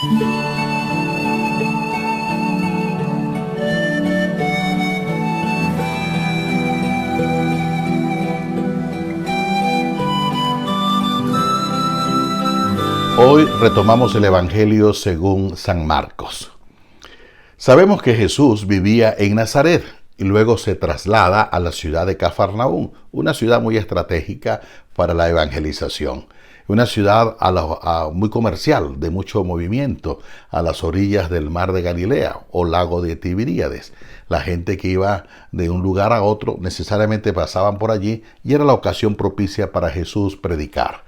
Hoy retomamos el Evangelio según San Marcos. Sabemos que Jesús vivía en Nazaret y luego se traslada a la ciudad de Cafarnaúm, una ciudad muy estratégica para la evangelización. Una ciudad muy comercial, de mucho movimiento, a las orillas del mar de Galilea o lago de Tiberíades. La gente que iba de un lugar a otro necesariamente pasaban por allí y era la ocasión propicia para Jesús predicar.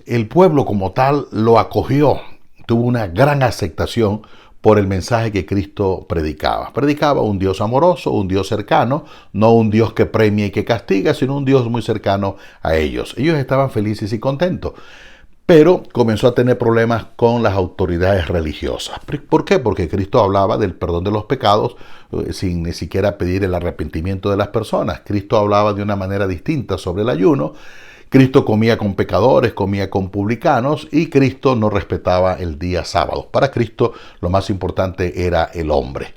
El pueblo como tal lo acogió, tuvo una gran aceptación por el mensaje que Cristo predicaba. Predicaba un Dios amoroso, un Dios cercano, no un Dios que premia y que castiga, sino un Dios muy cercano a ellos. Ellos estaban felices y contentos, pero comenzó a tener problemas con las autoridades religiosas. ¿Por qué? Porque Cristo hablaba del perdón de los pecados sin ni siquiera pedir el arrepentimiento de las personas. Cristo hablaba de una manera distinta sobre el ayuno. Cristo comía con pecadores, comía con publicanos y Cristo no respetaba el día sábado. Para Cristo lo más importante era el hombre.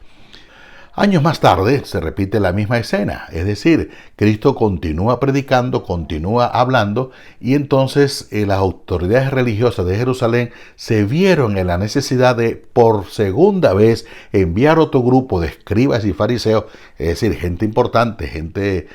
Años más tarde se repite la misma escena, es decir, Cristo continúa predicando, continúa hablando y entonces las autoridades religiosas de Jerusalén se vieron en la necesidad de por segunda vez enviar otro grupo de escribas y fariseos, es decir, gente importante, gente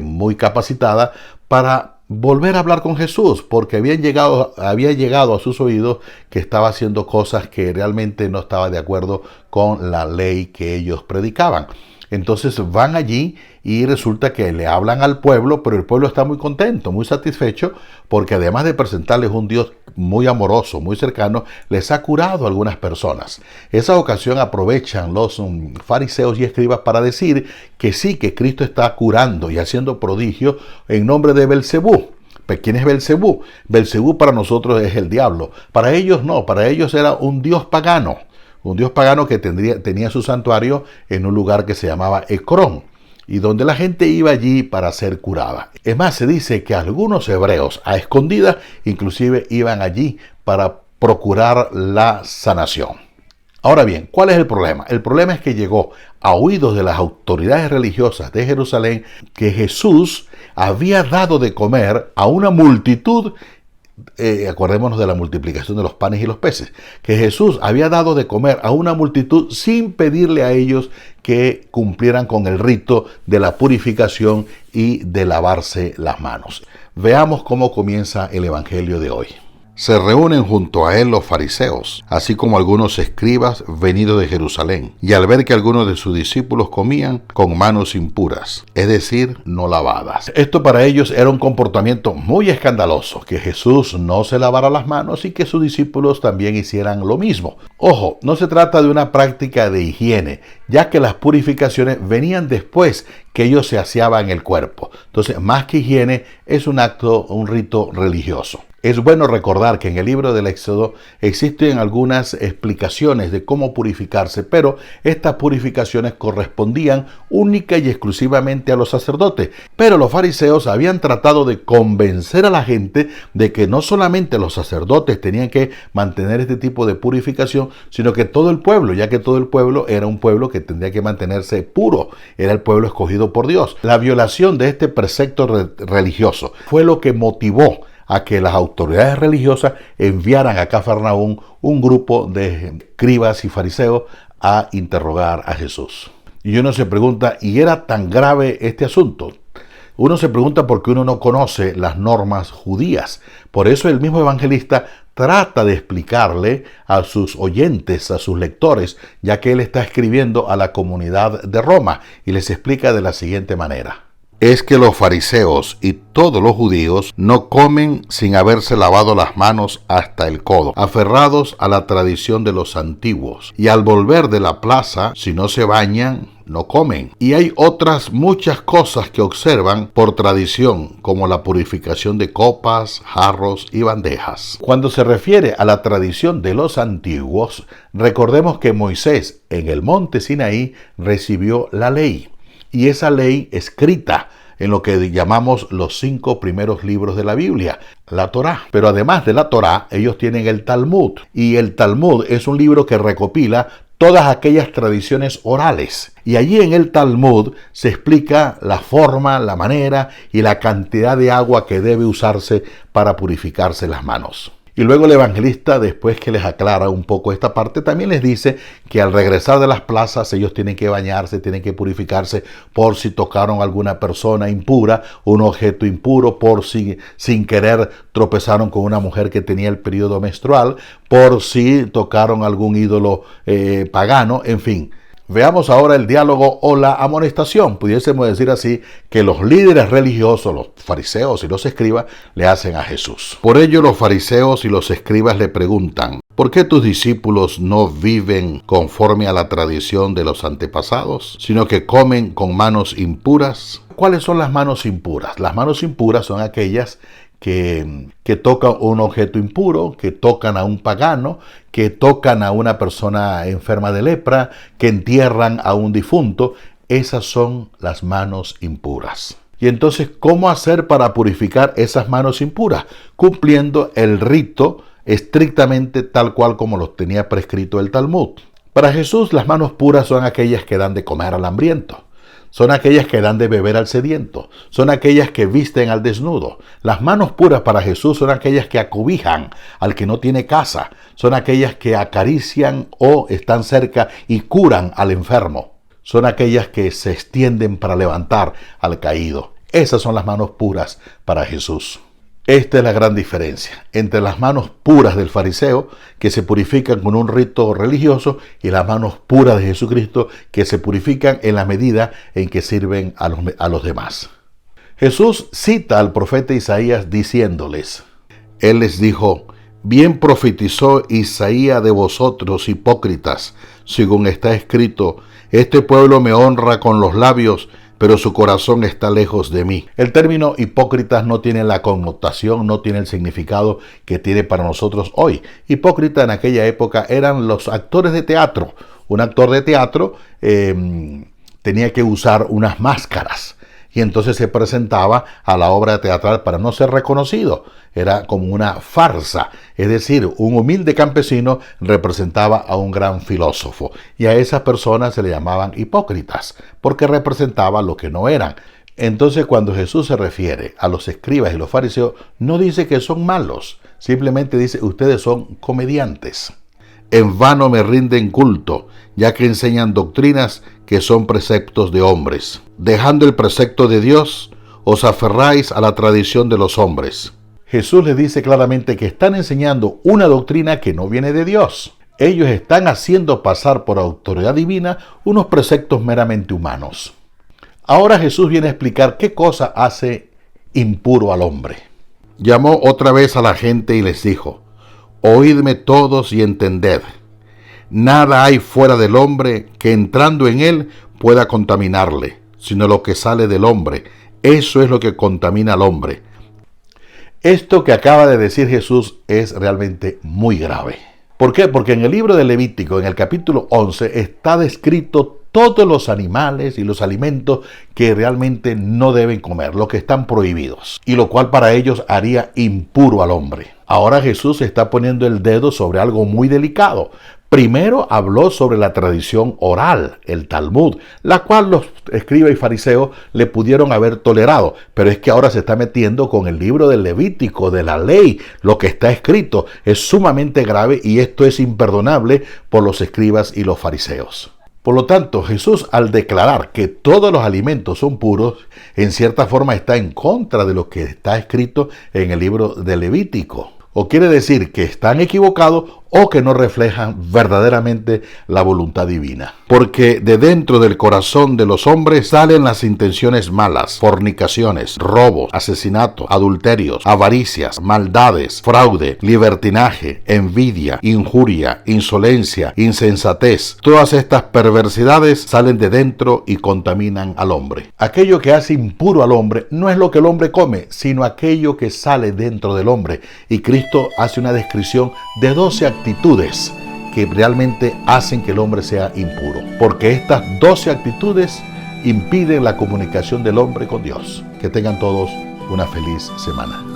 muy capacitada para volver a hablar con Jesús, porque había llegado a sus oídos que estaba haciendo cosas que realmente no estaba de acuerdo con la ley que ellos predicaban. Entonces van allí y resulta que le hablan al pueblo, pero el pueblo está muy contento, muy satisfecho, porque además de presentarles un Dios muy amoroso, muy cercano, les ha curado a algunas personas. Esa ocasión aprovechan los fariseos y escribas para decir que sí, que Cristo está curando y haciendo prodigios en nombre de Belcebú. ¿Quién es Belcebú? Belcebú para nosotros es el diablo. Para ellos no, para ellos era un dios pagano. Un dios pagano que tenía su santuario en un lugar que se llamaba Ecrón, y donde la gente iba allí para ser curada. Es más, se dice que algunos hebreos a escondidas inclusive iban allí para procurar la sanación. Ahora bien, ¿cuál es el problema? El problema es que llegó a oídos de las autoridades religiosas de Jerusalén que Jesús había dado de comer a una multitud. Acordémonos de la multiplicación de los panes y los peces, que Jesús había dado de comer a una multitud sin pedirle a ellos que cumplieran con el rito de la purificación y de lavarse las manos. Veamos cómo comienza el Evangelio de hoy. Se reúnen junto a él los fariseos, así como algunos escribas venidos de Jerusalén, y al ver que algunos de sus discípulos comían con manos impuras, es decir, no lavadas. Esto para ellos era un comportamiento muy escandaloso, que Jesús no se lavara las manos y que sus discípulos también hicieran lo mismo. Ojo, no se trata de una práctica de higiene, ya que las purificaciones venían después que ellos se aseaban el cuerpo. Entonces, más que higiene, es un acto, un rito religioso. Es bueno recordar que en el libro del Éxodo existen algunas explicaciones de cómo purificarse, pero estas purificaciones correspondían única y exclusivamente a los sacerdotes. Pero los fariseos habían tratado de convencer a la gente de que no solamente los sacerdotes tenían que mantener este tipo de purificación, sino que todo el pueblo, ya que todo el pueblo era un pueblo que tendría que mantenerse puro, era el pueblo escogido por Dios. La violación de este precepto religioso fue lo que motivó a que las autoridades religiosas enviaran a Cafarnaúm un grupo de escribas y fariseos a interrogar a Jesús. Y uno se pregunta, ¿y era tan grave este asunto? Uno se pregunta porque uno no conoce las normas judías. Por eso el mismo evangelista trata de explicarle a sus oyentes, a sus lectores, ya que él está escribiendo a la comunidad de Roma, y les explica de la siguiente manera. Es que los fariseos y todos los judíos no comen sin haberse lavado las manos hasta el codo, aferrados a la tradición de los antiguos. Y al volver de la plaza, si no se bañan, no comen. Y hay otras muchas cosas que observan por tradición, como la purificación de copas, jarros y bandejas. Cuando se refiere a la tradición de los antiguos, recordemos que Moisés en el monte Sinaí recibió la ley. Y esa ley escrita en lo que llamamos los 5 primeros libros de la Biblia, la Torá. Pero además de la Torá, ellos tienen el Talmud. Y el Talmud es un libro que recopila todas aquellas tradiciones orales. Y allí en el Talmud se explica la forma, la manera y la cantidad de agua que debe usarse para purificarse las manos. Y luego el evangelista, después que les aclara un poco esta parte, también les dice que al regresar de las plazas ellos tienen que bañarse, tienen que purificarse por si tocaron a alguna persona impura, un objeto impuro, por si sin querer tropezaron con una mujer que tenía el periodo menstrual, por si tocaron algún ídolo pagano, en fin. Veamos ahora el diálogo o la amonestación, pudiésemos decir así, que los líderes religiosos, los fariseos y los escribas, le hacen a Jesús. Por ello los fariseos y los escribas le preguntan: ¿por qué tus discípulos no viven conforme a la tradición de los antepasados, sino que comen con manos impuras? ¿Cuáles son las manos impuras? Las manos impuras son aquellas que tocan un objeto impuro, que tocan a un pagano, que tocan a una persona enferma de lepra, que entierran a un difunto. Esas son las manos impuras. Y entonces, ¿cómo hacer para purificar esas manos impuras? Cumpliendo el rito estrictamente tal cual como lo tenía prescrito el Talmud. Para Jesús, las manos puras son aquellas que dan de comer al hambriento. Son aquellas que dan de beber al sediento, son aquellas que visten al desnudo. Las manos puras para Jesús son aquellas que acobijan al que no tiene casa, son aquellas que acarician o están cerca y curan al enfermo, son aquellas que se extienden para levantar al caído. Esas son las manos puras para Jesús. Esta es la gran diferencia entre las manos puras del fariseo, que se purifican con un rito religioso, y las manos puras de Jesucristo, que se purifican en la medida en que sirven a los demás. Jesús cita al profeta Isaías diciéndoles, Él les dijo: bien profetizó Isaías de vosotros, hipócritas, según está escrito: este pueblo me honra con los labios, pero su corazón está lejos de mí. El término hipócritas no tiene la connotación, no tiene el significado que tiene para nosotros hoy. Hipócrita en aquella época eran los actores de teatro. Un actor de teatro tenía que usar unas máscaras y entonces se presentaba a la obra teatral para no ser reconocido. Era como una farsa, es decir, un humilde campesino representaba a un gran filósofo, y a esas personas se le llamaban hipócritas, porque representaban lo que no eran. Entonces, cuando Jesús se refiere a los escribas y los fariseos, no dice que son malos, simplemente dice: ustedes son comediantes. En vano me rinden culto, ya que enseñan doctrinas que son preceptos de hombres. Dejando el precepto de Dios, os aferráis a la tradición de los hombres. Jesús les dice claramente que están enseñando una doctrina que no viene de Dios. Ellos están haciendo pasar por autoridad divina unos preceptos meramente humanos. Ahora Jesús viene a explicar qué cosa hace impuro al hombre. Llamó otra vez a la gente y les dijo: oídme todos y entended. Nada hay fuera del hombre que entrando en él pueda contaminarle, sino lo que sale del hombre. Eso es lo que contamina al hombre. Esto que acaba de decir Jesús es realmente muy grave. ¿Por qué? Porque en el libro de Levítico, en el capítulo 11, está descrito todos los animales y los alimentos que realmente no deben comer, los que están prohibidos, y lo cual para ellos haría impuro al hombre. Ahora Jesús está poniendo el dedo sobre algo muy delicado. Primero habló sobre la tradición oral, el Talmud, la cual los escribas y fariseos le pudieron haber tolerado, pero es que ahora se está metiendo con el libro del Levítico, de la ley, lo que está escrito. Es sumamente grave y esto es imperdonable por los escribas y los fariseos. Por lo tanto, Jesús, al declarar que todos los alimentos son puros, en cierta forma está en contra de lo que está escrito en el libro del Levítico. O quiere decir que están equivocados o que no reflejan verdaderamente la voluntad divina. Porque de dentro del corazón de los hombres salen las intenciones malas, fornicaciones, robos, asesinatos, adulterios, avaricias, maldades, fraude, libertinaje, envidia, injuria, insolencia, insensatez. Todas estas perversidades salen de dentro y contaminan al hombre. Aquello que hace impuro al hombre no es lo que el hombre come, sino aquello que sale dentro del hombre. Y Cristo hace una descripción de 12 actitudes que realmente hacen que el hombre sea impuro. Porque estas 12 actitudes impiden la comunicación del hombre con Dios. Que tengan todos una feliz semana.